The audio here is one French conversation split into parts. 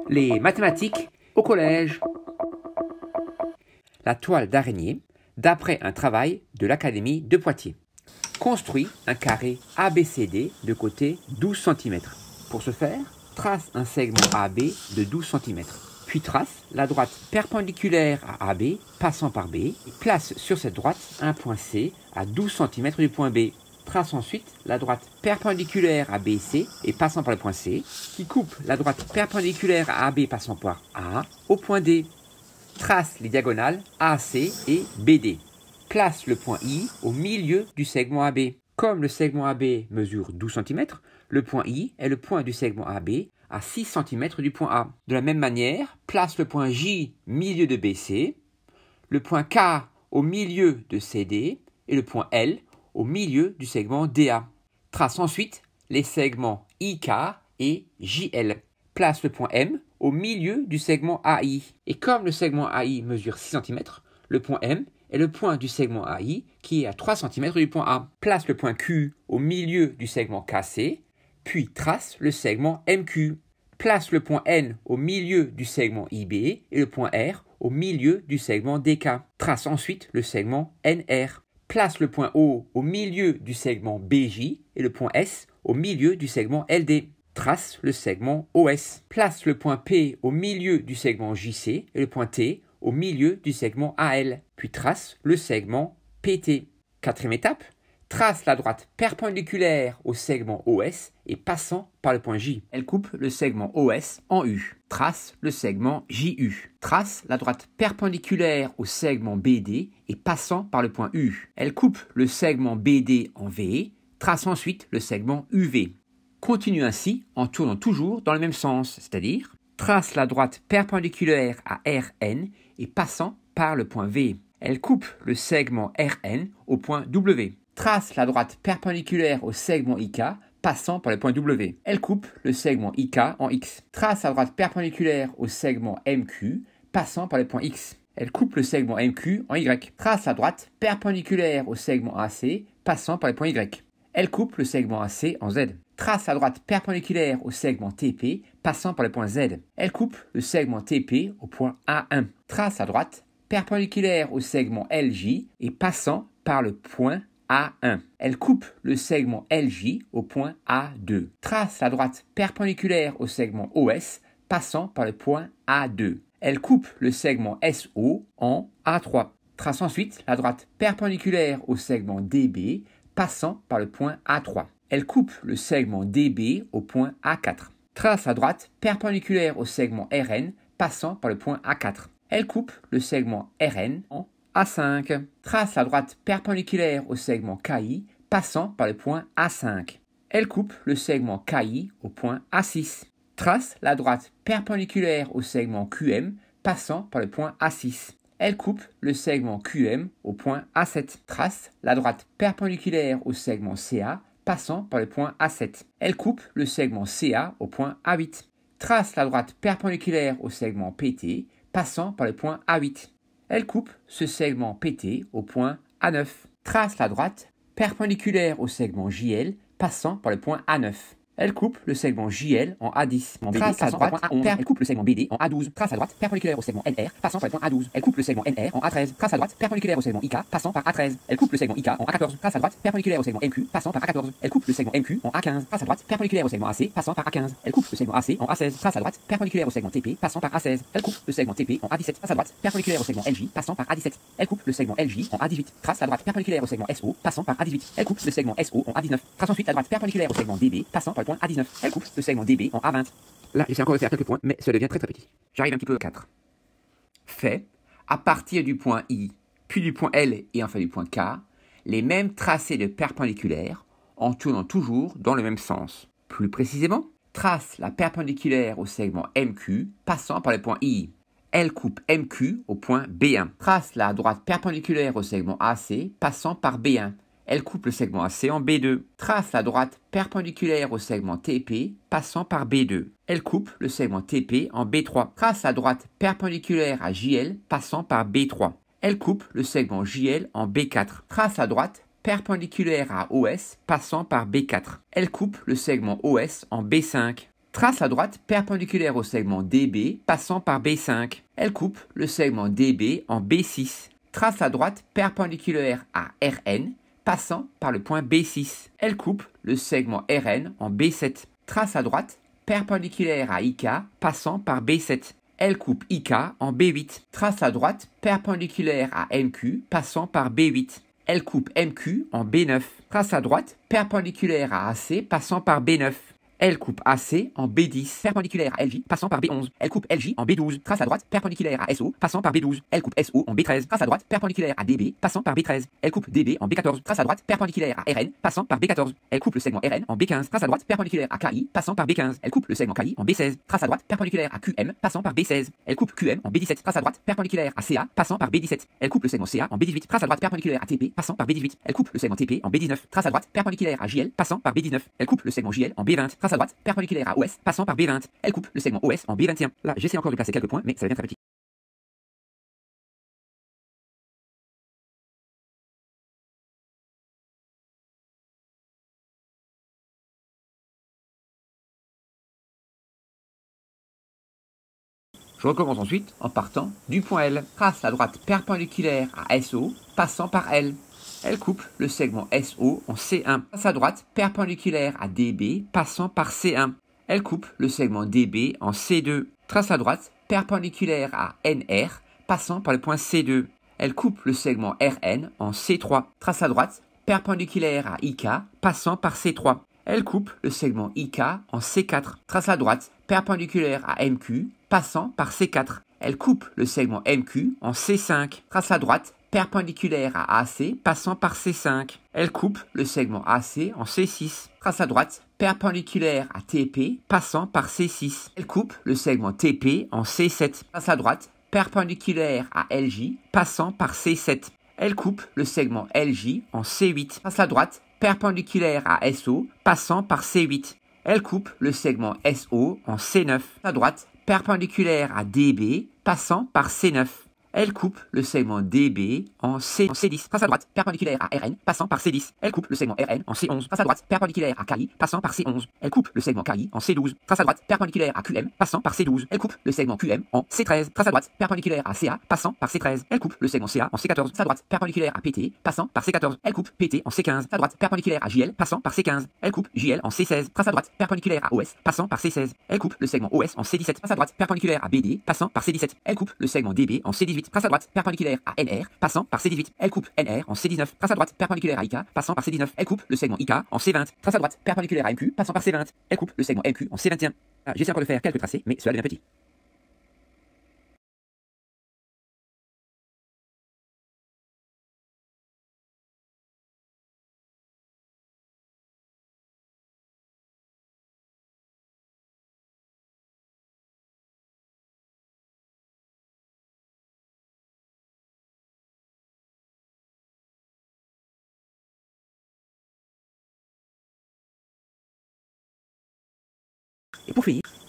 Les mathématiques au collège. La toile d'araignée, d'après un travail de l'Académie de Poitiers. Construit un carré ABCD de côté 12 cm. Pour ce faire, trace un segment AB de 12 cm. Puis trace la droite perpendiculaire à AB passant par B et place sur cette droite un point C à 12 cm du point B. Trace ensuite la droite perpendiculaire à BC et passant par le point C, qui coupe la droite perpendiculaire à AB passant par A au point D. Trace les diagonales AC et BD. Place le point I au milieu du segment AB. Comme le segment AB mesure 12 cm, le point I est le point du segment AB à 6 cm du point A. De la même manière, place le point J milieu de BC, le point K au milieu de CD et le point L au milieu du segment DA. Trace ensuite les segments IK et JL. Place le point M au milieu du segment AI. Et comme le segment AI mesure 6 cm, le point M est le point du segment AI qui est à 3 cm du point A. Place le point Q au milieu du segment KC, puis trace le segment MQ. Place le point N au milieu du segment IB et le point R au milieu du segment DK. Trace ensuite le segment NR. Place le point O au milieu du segment BJ et le point S au milieu du segment LD. Trace le segment OS. Place le point P au milieu du segment JC et le point T au milieu du segment AL. Puis trace le segment PT. Quatrième étape, trace la droite perpendiculaire au segment OS et passant par le point J. Elle coupe le segment OS en U. Trace le segment JU. Trace la droite perpendiculaire au segment BD et passant par le point U. Elle coupe le segment BD en V. Trace ensuite le segment UV. Continue ainsi en tournant toujours dans le même sens, c'est-à-dire trace la droite perpendiculaire à RN et passant par le point V. Elle coupe le segment RN au point W. Trace la droite perpendiculaire au segment IK passant par le point W. Elle coupe le segment IK en X. Trace la droite perpendiculaire au segment MQ passant par le point X. Elle coupe le segment MQ en Y. Trace la droite perpendiculaire au segment AC passant par le point Y. Elle coupe le segment AC en Z. Trace la droite perpendiculaire au segment TP passant par le point Z. Elle coupe le segment TP au point A1. Trace la droite perpendiculaire au segment LJ et passant par le point A1. Elle coupe le segment LJ au point A2. Trace la droite perpendiculaire au segment OS passant par le point A2. Elle coupe le segment SO en A3. Trace ensuite la droite perpendiculaire au segment DB passant par le point A3. Elle coupe le segment DB au point A4. Trace la droite perpendiculaire au segment RN passant par le point A4. Elle coupe le segment RN en A5. Trace la droite perpendiculaire au segment KI passant par le point A5. Elle coupe le segment KI au point A6. Trace la droite perpendiculaire au segment QM passant par le point A6. Elle coupe le segment QM au point A7. Trace la droite perpendiculaire au segment CA passant par le point A7. Elle coupe le segment CA au point A8. Trace la droite perpendiculaire au segment PT passant par le point A8. Elle coupe ce segment PT au point A9. Trace la droite perpendiculaire au segment JL passant par le point A9. Elle coupe le segment JL en A10. Trace la droite, elle coupe le segment BD en A12. Trace la droite perpendiculaire au segment NR passant par le point A12. Elle coupe le segment NR en A13. Trace la droite perpendiculaire au segment IK passant par A13. Elle coupe le segment IK en A14. Trace la droite perpendiculaire au segment MQ passant par A14. Elle coupe le segment MQ en A15. Trace la droite perpendiculaire au segment AC passant par A15. Elle coupe le segment AC en A16. Trace la droite perpendiculaire au segment TP passant par A16. Elle coupe le segment TP en A17. Trace la droite perpendiculaire au segment LJ passant par A17. Elle coupe le segment LJ en A18. Trace la droite perpendiculaire au segment SO passant par A18. Elle coupe le segment SO en A19. Trace ensuite la droite perpendiculaire au segment DB passant par le point A19. Elle coupe le segment DB en A20. Là, j'essaie encore de faire quelques points, mais ça devient très petit. J'arrive un petit peu à 4. Fait, à partir du point I, puis du point L et enfin du point K, les mêmes tracés de perpendiculaires en tournant toujours dans le même sens. Plus précisément, trace la perpendiculaire au segment MQ passant par le point I. Elle coupe MQ au point B1. Trace la droite perpendiculaire au segment AC passant par B1. Elle coupe le segment AC en B2. Trace la droite perpendiculaire au segment TP passant par B2. Elle coupe le segment TP en B3. Trace la droite perpendiculaire à JL passant par B3. Elle coupe le segment JL en B4. Trace la droite perpendiculaire à OS passant par B4. Elle coupe le segment OS en B5. Trace la droite perpendiculaire au segment DB passant par B5. Elle coupe le segment DB en B6. Trace la droite perpendiculaire à RN passant par le point B6. Elle coupe le segment RN en B7. Trace la droite perpendiculaire à IK passant par B7. Elle coupe IK en B8. Trace la droite perpendiculaire à MQ passant par B8. Elle coupe MQ en B9. Trace la droite perpendiculaire à AC passant par B9. Elle coupe AC en B10, perpendiculaire à LJ, passant par B11. Elle coupe LJ en B12, trace à droite, perpendiculaire à SO, passant par B12. Elle coupe SO en B13, trace à droite, perpendiculaire à DB, passant par B13. Elle coupe DB en B14, trace à droite, perpendiculaire à RN, passant par B14. Elle coupe le segment RN en B15, trace à droite, perpendiculaire à KI, passant par B15. Elle coupe le segment KI en B16, trace à droite, perpendiculaire à QM, passant par B16. Elle coupe QM en B17, trace à droite, perpendiculaire à CA, passant par B17. Elle coupe le segment CA en B18, trace à droite, perpendiculaire à TP, passant par B18. Elle coupe le segment TP en B19, trace à droite, perpendiculaire à JL, passant par B19. Elle coupe le segment JL en B20, trace à droite, perpendiculaire à OS, passant par B20. Elle coupe le segment OS en B21. Là, j'essaie encore de placer quelques points, mais ça devient très petit. Je recommence ensuite en partant du point L. Trace la droite perpendiculaire à SO, passant par L. Elle coupe le segment SO en C1. Trace à droite perpendiculaire à DB, passant par C1. Elle coupe le segment DB en C2. Trace à droite perpendiculaire à NR, passant par le point C2. Elle coupe le segment RN en C3. Trace à droite perpendiculaire à IK, passant par C3. Elle coupe le segment IK en C4. Trace à droite perpendiculaire à MQ, passant par C4. Elle coupe le segment MQ en C5. Trace à droite perpendiculaire à AC, passant par C5. Elle coupe le segment AC en C6. Trace à droite perpendiculaire à TP, passant par C6. Elle coupe le segment TP en C7. Trace à droite perpendiculaire à LJ, passant par C7. Elle coupe le segment LJ en C8. Trace à droite perpendiculaire à SO, passant par C8. Elle coupe le segment SO en C9. À droite perpendiculaire à DB, passant par C9. Elle coupe le segment DB en C10. Trace à droite perpendiculaire à RN, passant par C10. Elle coupe le segment RN en C11. Trace à droite perpendiculaire à KI, passant par C11. Elle coupe le segment KI en C12. Trace à droite perpendiculaire à QM, passant par C12. Elle coupe le segment QM en C13. Trace à droite perpendiculaire à CA, passant par C13. Elle coupe le segment CA en C14. Trace à droite perpendiculaire à PT, passant par C14. Elle coupe PT en C15. Trace à droite perpendiculaire à JL, passant par C15. Elle coupe JL en C16. Trace à droite perpendiculaire à OS, passant par C16. Elle coupe le segment OS en C17. Trace à droite perpendiculaire à BD, passant par C17. Elle coupe le segment DB en C18. Trace à droite perpendiculaire à NR, passant par C18. Elle coupe NR en C19. Trace à droite perpendiculaire à IK, passant par C19. Elle coupe le segment IK en C20. Trace à droite perpendiculaire à MQ, passant par C20. Elle coupe le segment MQ en C21. J'essaie encore de faire quelques tracés, mais cela devient petit.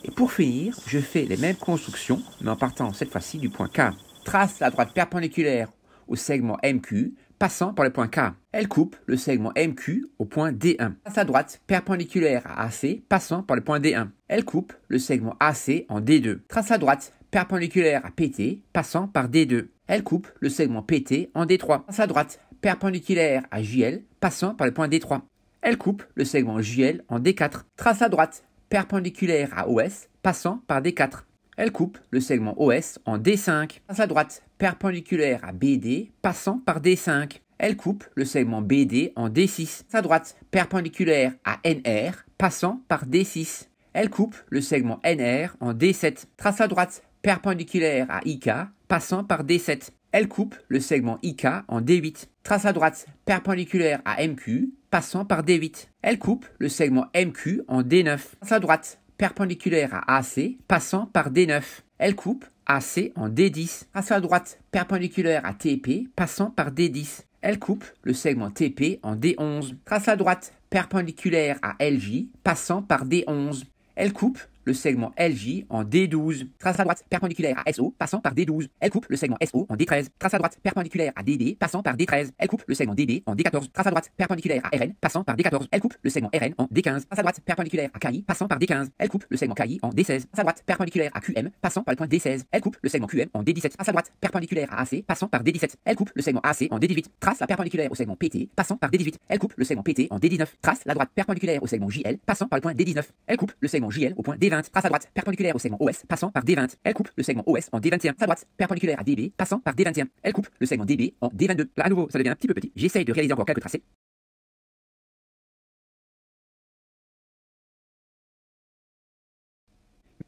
Et pour finir, je fais les mêmes constructions, mais en partant cette fois-ci du point K. Trace la droite perpendiculaire au segment MQ, passant par le point K. Elle coupe le segment MQ au point D1. Trace la droite perpendiculaire à AC, passant par le point D1. Elle coupe le segment AC en D2. Trace la droite perpendiculaire à PT, passant par D2. Elle coupe le segment PT en D3. Trace la droite perpendiculaire à JL, passant par le point D3. Elle coupe le segment JL en D4. Trace la droite perpendiculaire à OS, passant par D4. Elle coupe le segment OS en D5. Trace à droite perpendiculaire à BD, passant par D5. Elle coupe le segment BD en D6. Trace à droite perpendiculaire à NR, passant par D6. Elle coupe le segment NR en D7. Trace à droite perpendiculaire à IK, passant par D7. Elle coupe le segment IK en D8. Trace à droite perpendiculaire à MQ, passant par D8. Elle coupe le segment MQ en D9. Trace à droite perpendiculaire à AC, passant par D9. Elle coupe AC en D10. Trace à droite perpendiculaire à TP, passant par D10. Elle coupe le segment TP en D11. Trace à droite perpendiculaire à LJ, passant par D11. Elle coupe le segment LJ en D12. Trace à droite perpendiculaire à SO, passant par D12. Elle coupe le segment SO en D13. Trace à droite perpendiculaire à DD, passant par D13. Elle coupe le segment DD en D14. Trace à droite perpendiculaire à RN, passant par D14. Elle coupe le segment RN en D15. Trace à droite perpendiculaire à KI, passant par D15. Elle coupe le segment KI en D16. Trace à droite perpendiculaire à QM, passant par le point D16. Elle coupe le segment QM en D17. Trace à droite perpendiculaire à AC, passant par D17. Elle coupe le segment AC en D18. Trace la perpendiculaire au segment PT, passant par D18. Elle coupe le segment PT en D19. Trace la droite perpendiculaire au segment JL, passant par le point D19. Elle coupe le segment JL au point D20. Trace à droite perpendiculaire au segment OS, passant par D20. Elle coupe le segment OS en D21. Trace à droite perpendiculaire à DB, passant par D21. Elle coupe le segment DB en D22. Là, à nouveau, ça devient un petit peu petit. J'essaye de réaliser encore quelques tracés.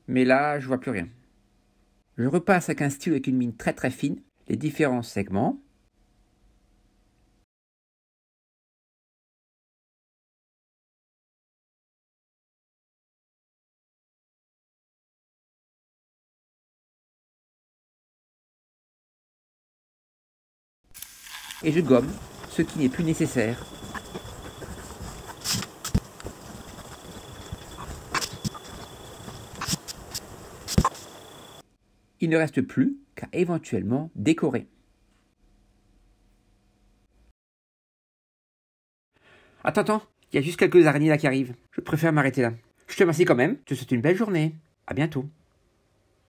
Mais là, je vois plus rien. Je repasse avec un stylo avec une mine très très fine, les différents segments. Et je gomme ce qui n'est plus nécessaire. Il ne reste plus qu'à éventuellement décorer. Attends, il y a juste quelques araignées là qui arrivent. Je préfère m'arrêter là. Je te remercie quand même, je te souhaite une belle journée. À bientôt.